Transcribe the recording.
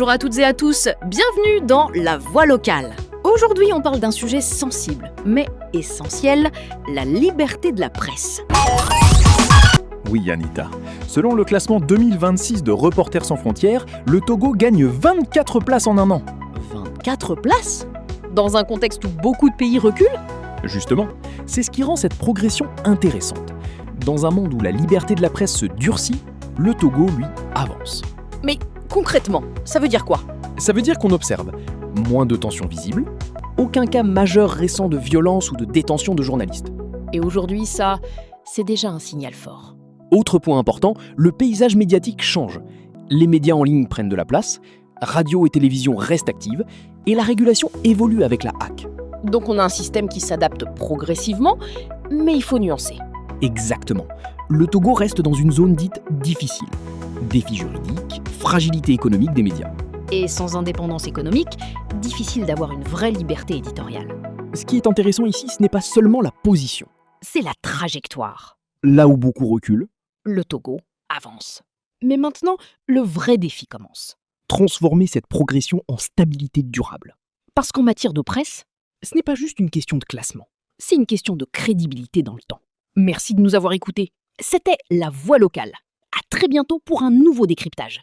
Bonjour à toutes et à tous, bienvenue dans La Voix locale. Aujourd'hui, on parle d'un sujet sensible, mais essentiel, la liberté de la presse. Oui, Anita. Selon le classement 2026 de Reporters sans frontières, le Togo gagne 24 places en un an. 24 places ? Dans un contexte où beaucoup de pays reculent ? Justement, c'est ce qui rend cette progression intéressante. Dans un monde où la liberté de la presse se durcit, le Togo, lui, avance. Mais concrètement, ça veut dire quoi ? Ça veut dire qu'on observe moins de tensions visibles, aucun cas majeur récent de violence ou de détention de journalistes. Et aujourd'hui, ça, c'est déjà un signal fort. Autre point important, le paysage médiatique change. Les médias en ligne prennent de la place, radio et télévision restent actives, et la régulation évolue avec la HAC. Donc on a un système qui s'adapte progressivement, mais il faut nuancer. Exactement. Le Togo reste dans une zone dite difficile. Défis juridiques, fragilité économique des médias. Et sans indépendance économique, difficile d'avoir une vraie liberté éditoriale. Ce qui est intéressant ici, ce n'est pas seulement la position. C'est la trajectoire. Là où beaucoup reculent, Le Togo avance. Mais maintenant, le vrai défi commence. transformer cette progression en stabilité durable. Parce qu'en matière de presse, Ce n'est pas juste une question de classement. c'est une question de crédibilité dans le temps. Merci de nous avoir écoutés. C'était La Voix locale. À très bientôt pour un nouveau décryptage.